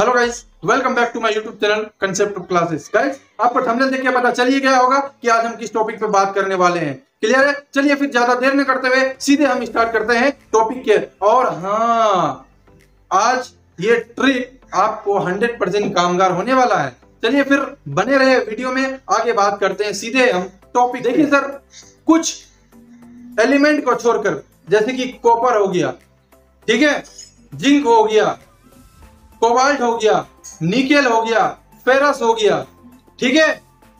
Hello guys, welcome back to my YouTube channel concept of classes. Guys, आपको thumbnail देख के पता चल ही गया होगा कि आज हम किस टॉपिक पे बात करने वाले हैं। क्लियर है? चलिए फिर ज्यादा देर न करते हुए सीधे हम स्टार्ट करते हैं टॉपिक के। और हाँ, आज ये ट्रिक आपको 100% कामगार होने वाला है। चलिए फिर बने रहे वीडियो में, आगे बात करते हैं सीधे हम टॉपिक। देखिए सर, कुछ एलिमेंट को छोड़कर, जैसे कि कॉपर हो गया, ठीक है, जिंक हो गया, कोबाल्ट हो गया, निकेल हो गया, फेरस हो गया, ठीक है,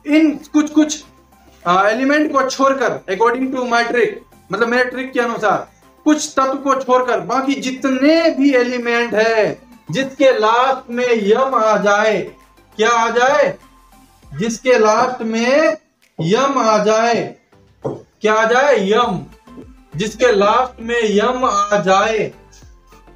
इन कुछ एलिमेंट को छोड़कर, अकॉर्डिंग टू माय ट्रिक, मतलब मेरे ट्रिक के अनुसार, कुछ तत्व को छोड़कर बाकी जितने भी एलिमेंट है जिसके लास्ट में यम आ जाए, क्या आ जाए, जिसके लास्ट में यम आ जाए, क्या आ जाए, यम, जिसके लास्ट में यम आ जाए,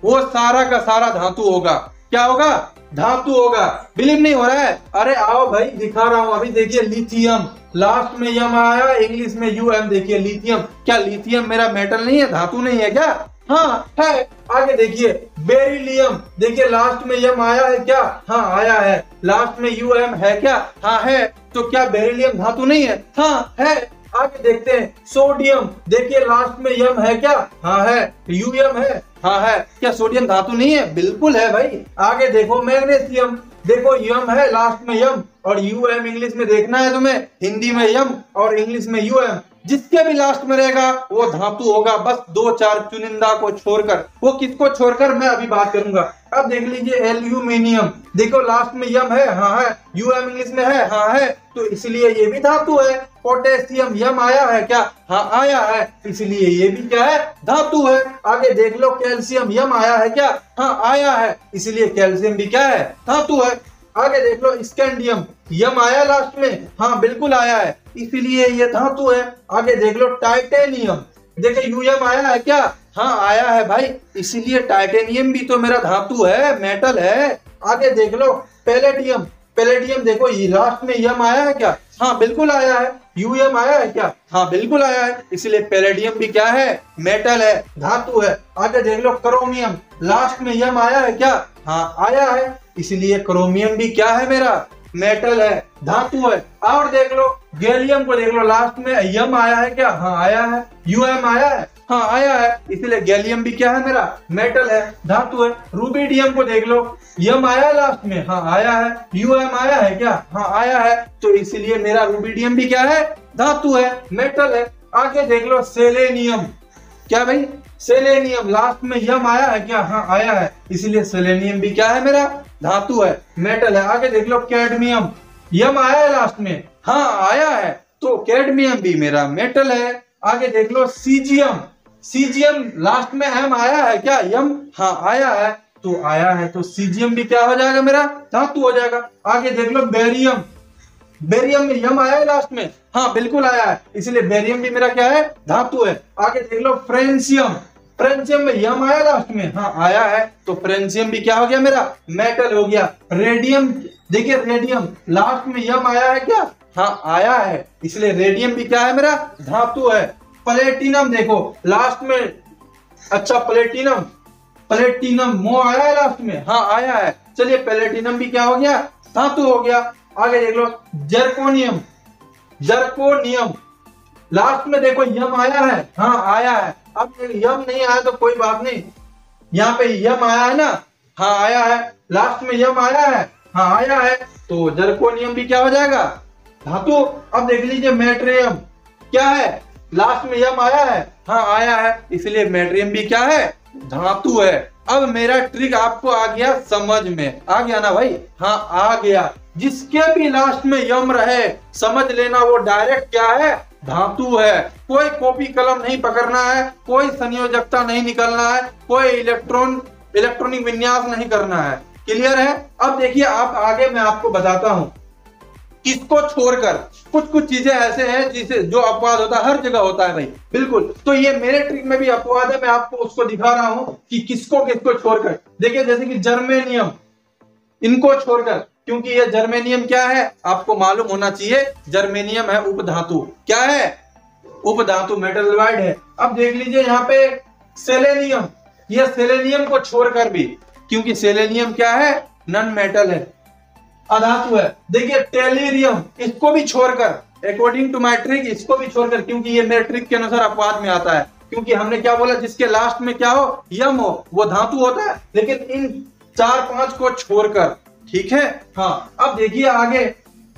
वो सारा का सारा धातु होगा। क्या होगा? धातु होगा। बिलीव नहीं हो रहा है? अरे आओ भाई, दिखा रहा हूं। अभी देखिए, लिथियम, लास्ट में यम आया, इंग्लिश में यूएम। देखिए लिथियम, क्या लिथियम मेरा मेटल नहीं है, धातु नहीं है क्या? हाँ है। आगे देखिए, बेरिलियम, देखिए लास्ट में यम आया है क्या? हाँ आया है। लास्ट में यूएम है क्या? हाँ है। तो क्या बेरिलियम धातु नहीं है? हाँ है। आगे देखते हैं, सोडियम, देखिए लास्ट में यम है क्या? हाँ है। यूएम है? हाँ है। क्या सोडियम धातु नहीं है? बिल्कुल है भाई। आगे देखो, मैग्नीशियम, देखो यम है, लास्ट में यम, और यूएम इंग्लिश में देखना है तुम्हें, हिंदी में यम और इंग्लिश में यूएम, जिसके भी लास्ट में रहेगा वो धातु होगा। बस दो चार चुनिंदा को छोड़कर। वो किसको छोड़कर मैं अभी बात करूंगा। अब देख लीजिए, एल्यूमिनियम, देखो लास्ट में यम है, हाँ है, यूएम इंग्लिश में है, हाँ है, तो इसलिए ये भी धातु है। पोटेशियम, यम आया है क्या? हाँ आया है, इसलिए ये भी क्या है? धातु है। आगे देख लो, कैल्शियम, यम आया है क्या? हाँ आया है, इसलिए कैल्शियम भी क्या है? धातु है। आगे देख लो, स्कैंडियम, यम आया लास्ट में? हाँ बिल्कुल आया है, इसलिए ये धातु है। आगे देख लो, टाइटेनियम, देखिए यूएम आया है क्या? हाँ आया है भाई, इसीलिए टाइटेनियम भी तो मेरा धातु है, मेटल है। आगे देख लो, पैलेडियम, पैलेडियम देखो ये लास्ट में यम आया है क्या? हाँ बिल्कुल आया है। यूएम आया है क्या? हाँ बिल्कुल आया है, इसलिए पैलेडियम भी क्या है? मेटल है, धातु है। आगे देख लो, क्रोमियम, लास्ट में यम आया है क्या? हाँ आया है, इसलिए क्रोमियम भी क्या है मेरा? मेटल है, धातु है। और देख लो, गैलियम को देख लो, लास्ट में यम आया है क्या? हाँ आया है। यूएम आया है? हाँ आया है, इसलिए गैलियम भी क्या है मेरा? मेटल है, धातु है। रुबिडियम को देख लो, यम आया लास्ट में? हाँ आया है। यूएम आया है क्या? हाँ आया है, तो इसलिए मेरा रुबिडियम भी क्या है? धातु है, मेटल है। आगे देख लो, सेलेनियम, क्या भाई? सेलेनियम, लास्ट में यम आया है क्या? हाँ आया है, इसलिए सेलेनियम भी क्या है मेरा? धातु है, मेटल है। आगे देख लो, कैडमियम, यम आया है लास्ट में? हाँ आया है, तो कैडमियम भी मेरा मेटल है। आगे देख लो, सीजियम, सीजियम लास्ट में एम आया है क्या? यम? हाँ आया है, तो आया है, तो सीजियम भी क्या हो जाएगा मेरा? धातु हो जाएगा। आगे देख लो, बेरियम, बेरियम में यम आया है लास्ट में? हाँ बिल्कुल आया है, इसलिए बेरियम भी मेरा क्या है? धातु है। आगे देख लो, फ्रेंशियम, फ्रेंशियम में यम आया लास्ट में? हाँ आया है, तो फ्रेंशियम भी क्या हो गया मेरा? मेटल हो गया। रेडियम, देखिए रेडियम, लास्ट में यम आया है क्या? हाँ आया है, इसलिए रेडियम भी क्या है मेरा? धातु है। प्लेटिनम देखो, लास्ट में, अच्छा प्लेटिनम, प्लेटिनम मो आया है लास्ट में? हाँ आया है, चलिए प्लेटिनम भी क्या हो गया? धातु हो गया। आगे देख लो, जर्कोनियम, जर्कोनियम, लास्ट में देखो यम आया है? हाँ आया है। अब यम नहीं आया तो कोई बात नहीं, यहाँ पे यम आया है ना? हाँ आया है। लास्ट में यम आया है? हाँ आया है, तो जर्कोनियम भी क्या हो जाएगा? धातु। अब देख लीजिए, मेट्रियम, क्या है? लास्ट में यम आया है? हाँ आया है, इसलिए मेट्रियम भी क्या है? धातु है। अब मेरा ट्रिक आपको आ गया समझ में? आ गया ना भाई? हाँ आ गया। जिसके भी लास्ट में यम रहे, समझ लेना वो डायरेक्ट क्या है? धातु है। कोई कॉपी कलम नहीं पकड़ना है, कोई संयोजकता नहीं निकलना है, कोई इलेक्ट्रॉनिक विन्यास नहीं करना है। क्लियर है? अब देखिए, आप आगे मैं आपको बताता हूं, किसको छोड़कर कुछ चीजें ऐसे हैं जिसे जो अपवाद होता है, हर जगह होता है भाई, बिल्कुल। तो ये मेरे ट्रिक में भी अपवाद है, मैं आपको उसको दिखा रहा हूं कि किसको किसको छोड़कर। देखिए, जैसे कि जर्मेनियम, इनको छोड़कर, क्योंकि ये जर्मेनियम क्या है आपको मालूम होना चाहिए, जर्मेनियम है उपधातु। क्या है? उपधातु, मेटल एलॉयड है। अब देख लीजिए यहाँ पे सेलेनियम, ये सेलेनियम को छोड़कर भी, क्योंकि सेलेनियम क्या है? नॉन मेटल है, अधातु है। देखिए टेलीरियम, इसको भी छोड़कर, अकॉर्डिंग टू माय ट्रिक इसको भी छोड़कर, क्योंकि ये मेरे ट्रिक के अनुसार अपवाद में आता है, क्योंकि हमने क्या बोला, जिसके लास्ट में क्या हो, यम हो, वो धातु होता है। लेकिन इन 4-5 को छोड़कर, ठीक है। हाँ, अब देखिए आगे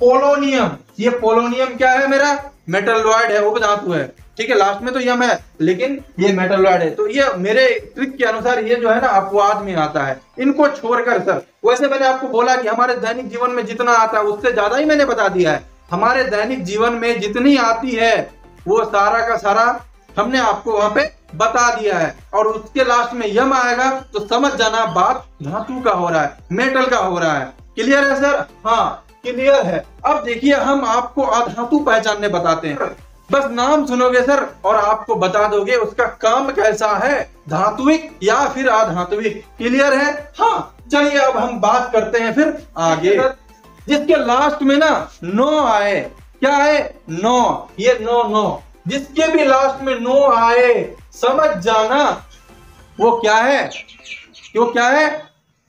पोलोनियम, ये पोलोनियम क्या है, मेरा मेटलॉइड है, उपधातु है, ठीक है। लास्ट में तो यम है लेकिन ये मेटलॉइड है, तो ये मेरे ट्रिक के अनुसार ये जो है ना अपवाद में आता है। इनको छोड़कर सर, वैसे मैंने आपको बोला कि हमारे दैनिक जीवन में जितना आता है उससे ज्यादा ही मैंने बता दिया है। हमारे दैनिक जीवन में जितनी आती है वो सारा का सारा हमने आपको वहां पे बता दिया है। और उसके लास्ट में यम आएगा तो समझ जाना बात धातु का हो रहा है, मेटल का हो रहा है। क्लियर है सर? हाँ क्लियर है। अब देखिए हम आपको अधातु पहचानने बताते हैं, बस नाम सुनोगे सर और आपको बता दोगे उसका काम कैसा है, धात्विक या फिर अधात्विक। क्लियर है? हाँ चलिए अब हम बात करते हैं फिर आगे। जिसके लास्ट में ना नो आए, क्या है, नो, ये नो, जिसके भी लास्ट में नो आए समझ जाना वो क्या है, वो क्या है,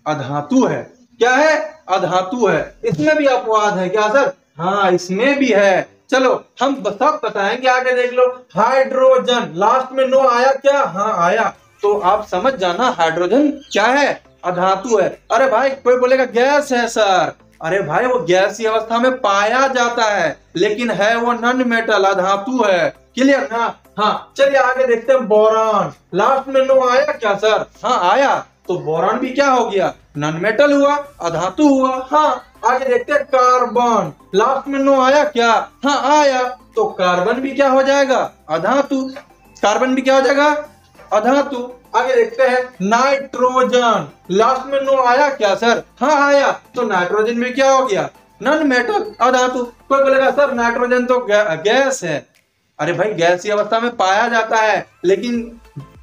अधातु है। क्या है, अधातु है। इसमें भी अपवाद है क्या सर? हाँ इसमें भी है। चलो हम सब बताएंगे, आगे देख लो। हाइड्रोजन, लास्ट में नो आया क्या? हाँ आया, तो आप समझ जाना हाइड्रोजन क्या है, अधातु है। अरे भाई कोई बोलेगा गैस है सर, अरे भाई वो गैसीय अवस्था में पाया जाता है लेकिन है वो नॉन मेटल, अधातु है। क्लियर ना? हाँ चलिए आगे देखते हैं। बोरान, लास्ट में नो आया क्या सर? हाँ आया, तो बोरान भी क्या हो गया, नॉन मेटल हुआ, अधातु हुआ। हाँ आगे देखते हैं। कार्बन, लास्ट में नो आया क्या? हाँ आया, तो कार्बन भी क्या हो जाएगा, अधातु। कार्बन भी क्या हो जाएगा, अधातु। आगे देखते हैं। नाइट्रोजन, लास्ट में नो आया क्या सर? हाँ आया, तो नाइट्रोजन भी क्या हो गया, नॉन मेटल, अधातु। कोई बोलेगा सर नाइट्रोजन तो गैस है, अरे भाई गैसीय अवस्था में पाया जाता है लेकिन,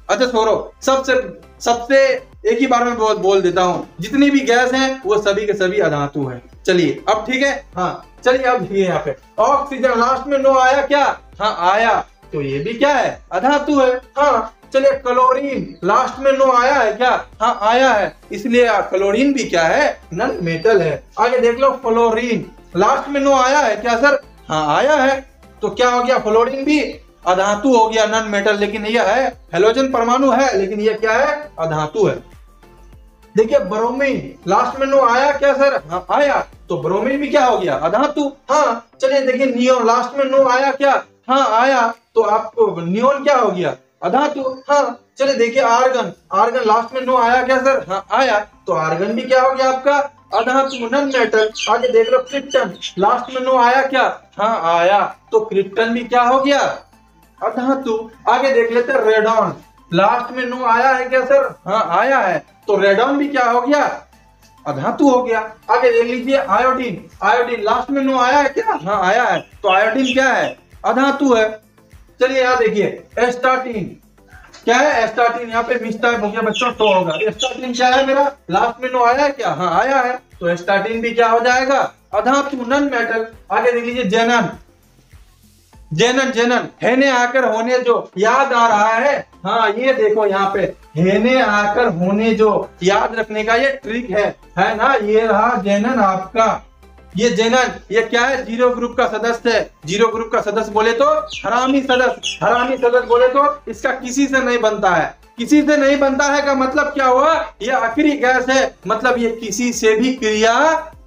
अच्छा छोड़ो, सबसे एक ही बार में बोल देता हूँ, जितनी भी गैस हैं वो सभी के सभी अधातु हैं। चलिए अब ठीक है। हाँ चलिए अब देखिए यहाँ पे ऑक्सीजन, लास्ट में नो आया क्या? हाँ आया, तो ये भी क्या है, अधातु है। हाँ चलिए क्लोरीन, लास्ट में नो आया है क्या? हाँ आया है, इसलिए क्लोरीन भी क्या है, नॉन मेटल है। आगे देख लो। फ्लोरीन, लास्ट में नो आया है क्या सर? हाँ आया है, तो क्या हो गया, फ्लोरीन भी अधातु हो गया, नॉन मेटल। लेकिन यह है हेलोजन परमाणु है लेकिन यह क्या है, अधातु है। देखिए ब्रोमीन, लास्ट में नो आया क्या सर? हाँ आया, तो ब्रोमीन भी क्या हो गया, अधातु। हाँ चलिए देखिए नियोन, लास्ट में नो आया क्या? हाँ आया, तो आपको नियोन क्या हो गया, अधातु। हाँ चलिए देखिए आर्गन, आर्गन लास्ट में नो आया क्या सर? हाँ आया, तो आर्गन भी क्या हो गया आपका, अधातु, नॉन मेटल। आगे देख लो क्रिप्टन, लास्ट में नो आया क्या? हाँ आया, तो क्रिप्टन भी क्या हो गया, अधातु। आगे देख लेते हैं रेडॉन, लास्ट में नो आया है क्या सर? हाँ आया है, तो रेडॉन भी क्या हो गया, अधातु हो गया। आगे देख लीजिए आयोडीन, आयोडीन लास्ट में नो आया है क्या? हाँ आया है, तो आयोडीन क्या है, अधातु है। चलिए यहाँ देखिए एस्टाटीन, क्या है, एस्टाटीन, यहाँ पे मिस्टेक हो गया बच्चों, तो होगा। एस्टाटीन क्या है मेरा, लास्ट में नो आया है क्या? हाँ आया है, तो एस्टाटीन भी क्या हो जाएगा, अधातु, नॉन मेटल। आगे देख लीजिए जेनन, जेनन हेने आकर होने जो याद आ रहा है। हाँ ये देखो यहाँ पे हेने आकर होने जो याद रखने का ये ट्रिक है ना। ये रहा जेनन आपका, ये जेनन, ये क्या है, जीरो ग्रुप का सदस्य है। जीरो ग्रुप का सदस्य बोले तो हरामी सदस्य, हरामी सदस्य बोले तो इसका किसी से नहीं बनता है। किसी से नहीं बनता है का मतलब क्या हुआ, ये आखिरी गैस है, मतलब ये किसी से भी क्रिया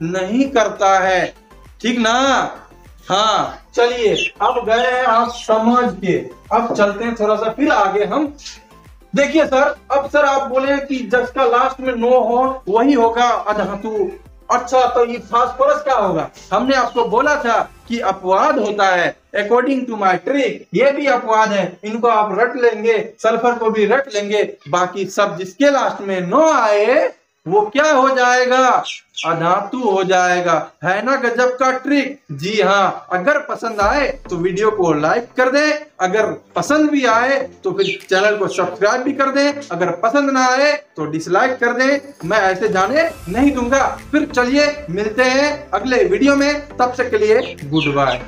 नहीं करता है, ठीक ना। हाँ चलिए अब गए हैं आप समझ के, अब चलते हैं थोड़ा सा फिर आगे हम। देखिए सर, अब सर आप बोले कि जिसका लास्ट में नो हो वही होगा अधातु। अच्छा तो ये फास्फोरस क्या होगा? हमने आपको बोला था कि अपवाद होता है, अकॉर्डिंग टू माय ट्रिक ये भी अपवाद है, इनको आप रट लेंगे, सल्फर को भी रट लेंगे, बाकी सब जिसके लास्ट में नो आए वो क्या हो जाएगा, अधातु हो जाएगा। है ना गजब का ट्रिक? जी हाँ, अगर पसंद आए तो वीडियो को लाइक कर दें, अगर पसंद भी आए तो फिर चैनल को सब्सक्राइब भी कर दें, अगर पसंद ना आए तो डिसलाइक कर दें, मैं ऐसे जाने नहीं दूंगा। फिर चलिए मिलते हैं अगले वीडियो में, तब तक के लिए गुड बाय।